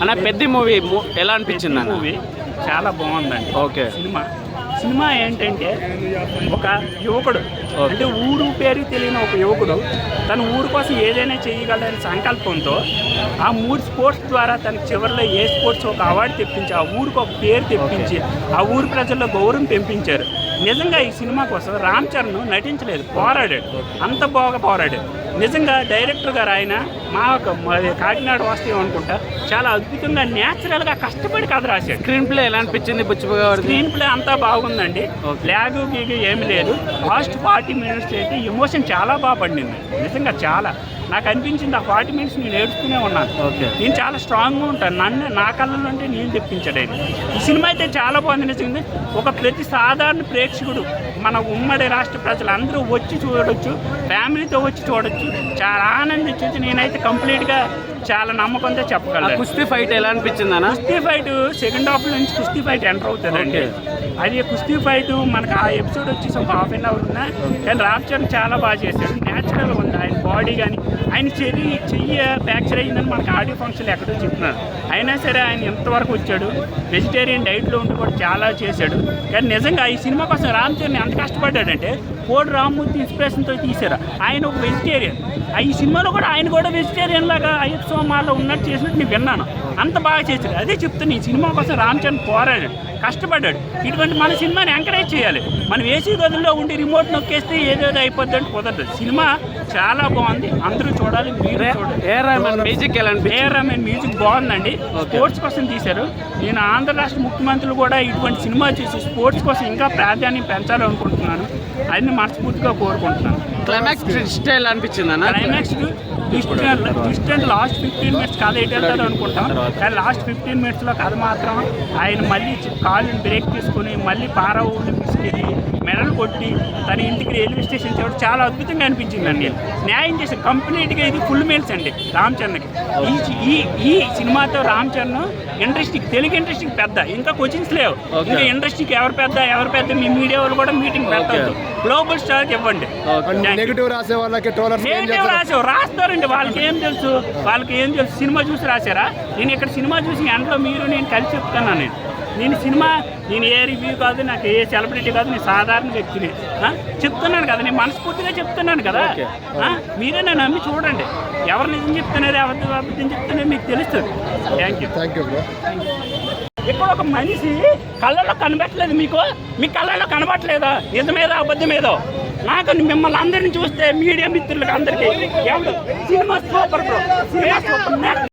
అన్న పెద్ద మూవీ ఎలా అనిపించింది? మూవీ చాలా బాగుందండి. ఓకే. సినిమా ఏంటంటే ఒక యువకుడు, అంటే ఊరు పేరు తెలియని ఒక యువకుడు తన ఊరు కోసం ఏదైనా చేయగలడని సంకల్పంతో ఆ 3 స్పోర్ట్స్ ద్వారా తనకి చివరిలో ఏ స్పోర్ట్స్ ఒక అవార్డు తెప్పించి ఆ ఊరికి ఒక పేరు తెప్పించి ఆ ఊరు ప్రజల్లో గౌరవం పెంపించారు. నిజంగా ఈ సినిమా కోసం రామ్ చరణ్ నటించలేదు, పోరాడాడు, అంత బాగా పోరాడాడు. నిజంగా డైరెక్టర్ గారు ఆయన కాకినాడ వాస్తవం అనుకుంటా చాలా అద్భుతంగా న్యాచురల్గా కష్టపడి కథ రాశాడు. స్క్రీన్ ప్లే ఎలా అనిపించింది? స్క్రీన్ ప్లే అంతా బాగుందండి, ల్యాగు గీగు ఏమి లేదు. లాస్ట్ 40 minutes అయితే ఎమోషన్ చాలా బాగా పడింది. నిజంగా చాలా నాకు అనిపించింది ఆ 40 minutes నేను ఏడుస్తూనే ఉన్నాను. నేను చాలా స్ట్రాంగ్గా ఉంటాను, నా కళ్ళలో అంటే నేను తెప్పించాడు ఆయన. ఈ సినిమా అయితే చాలా బాగుంది. నిజంగా ఒక ప్రతి సాధారణ ప్రేక్షకుడు మన ఉమ్మడి రాష్ట్ర ప్రజలు అందరూ వచ్చి చూడొచ్చు, ఫ్యామిలీతో వచ్చి చూడొచ్చు, చాలా ఆనందించవచ్చు. నేనైతే కంప్లీట్గా చాలా నమ్మకంతో చెప్పగలను. కుస్తీ ఫైట్ ఎలా అనిపించింది అన్న? కుస్తీ ఫైట్ సెకండ్ హాఫ్ నుంచి కుస్తీ ఫైట్ ఎంటర్ అవుతుందండి. అది కుస్తీ ఫైట్ మనకు ఆ ఎపిసోడ్ వచ్చేసి ఒక ½ an hour ఉన్నా కానీ రామ్ చరణ్ చాలా బాగా చేశాడు. న్యాచురల్గా ఉంది ఆయన బాడీ కానీ, ఆయన చెయ్యి ఫ్రాక్చర్ అయ్యిందని మనకు ఆడియో ఫంక్షన్లు ఎక్కడో చెప్తున్నారు. అయినా సరే ఆయన ఎంతవరకు వచ్చాడు, వెజిటేరియన్ డైట్లో ఉండి కూడా చాలా చేశాడు. కానీ నిజంగా ఈ సినిమా కోసం రామ్ చరణ్ ఎంత కష్టపడ్డాడంటే కోడి రామ్మూర్తి ఇన్స్పిరేషన్తో తీశారు. ఆయన ఒక వెజిటేరియన్, ఈ సినిమాలో కూడా ఆయన కూడా వెజిటేరియన్ లాగా అయ్యప్ప స్వామాల్లో ఉన్నట్టు చేసినట్టు నేను విన్నాను. అంత బాగా చేశాడు. అదే చెప్తాను, ఈ సినిమా కోసం రామ్ చరణ్ పోరాడాడు, కష్టపడ్డాడు. ఇటువంటి మన సినిమాని ఎంకరేజ్ చేయాలి. మనం ఏసీ గదుల్లో ఉండి రిమోట్ నొక్కేస్తే ఏదేదో అయిపోద్ది అంటే కుదరదు. సినిమా చాలా బాగుంది, అందరూ చూడాలి, మీరు చూడాలి. ఏఆర్ రెహమాన్ మ్యూజిక్ బాగుందండి. స్పోర్ట్స్ కోసం తీశారు. నేను ఆంధ్ర రాష్ట్ర ముఖ్యమంత్రులు కూడా ఇటువంటి సినిమా చేసి స్పోర్ట్స్ కోసం ఇంకా ప్రాధాన్యం పెంచాలనుకుంటున్నాను. అది మనస్ఫూర్తిగా కోరుకుంటున్నాను. క్లైమాక్స్ ట్విస్ట్ ఎలా అనిపించింది అన్న? క్లైమాక్స్ ట్విస్ట్ అంటే లాస్ట్ 15 minutes కథ ఎటు వెళ్తారు అనుకుంటాం, కానీ లాస్ట్ 15 minutesలో కథ మాత్రం ఆయన మళ్ళీ కాలుని బ్రేక్ తీసుకుని మళ్ళీ పారవుని తీసుకెళ్ళి మెడలు కొట్టి తన ఇంటికి రైల్వే స్టేషన్ చేయడం చాలా అద్భుతంగా అనిపించిందండి. న్యాయం చేసే కంప్లీట్గా ఇది ఫుల్ మీల్స్ అండి రామ్ చరణ్కి. ఈ సినిమాతో రామ్ చరణ్ ఇండస్ట్రీకి, తెలుగు ఇండస్ట్రీకి పెద్ద, ఇంకా కోచింగ్స్ లేవు. ఇంకా ఇండస్ట్రీకి ఎవరు పెద్ద మీ మీడియా వాళ్ళు కూడా మీటింగ్ పెట్టద్దు, గ్లోబల్ స్టార్కి ఇవ్వండి. నెగిటివ్ రాసే వాళ్ళకి రాస్తారండి, వాళ్ళకి ఏం తెలుసు, సినిమా చూసి రాశారా? నేను ఇక్కడ సినిమా చూసి ఎంట్లో మీరు నేను కలిసి చెప్తున్నాను. నేను ఏ రివ్యూ కాదు, నాకు ఏ సెలబ్రిటీ కాదు, నేను సాధారణ వ్యక్తిని చెప్తున్నాను కదా, నేను మనస్ఫూర్తిగా చెప్తున్నాను కదా. మీరే నన్ను నమ్మి చూడండి, ఎవరు నిజం చెప్తున్నారు, ఎవరు అబద్ధం చెప్తున్నారు మీకు తెలుస్తుంది. Thank you. ఇక్కడ ఒక మనిషి కళ్ళలో కనబట్టలేదు, మీ కళ్ళలో కనబట్టలేదా నిజమేదో అబద్ధమేదో? నాకు మిమ్మల్ని అందరినీ చూస్తే మీడియా మిత్రులకు అందరికీ cinema super bro, cinema super.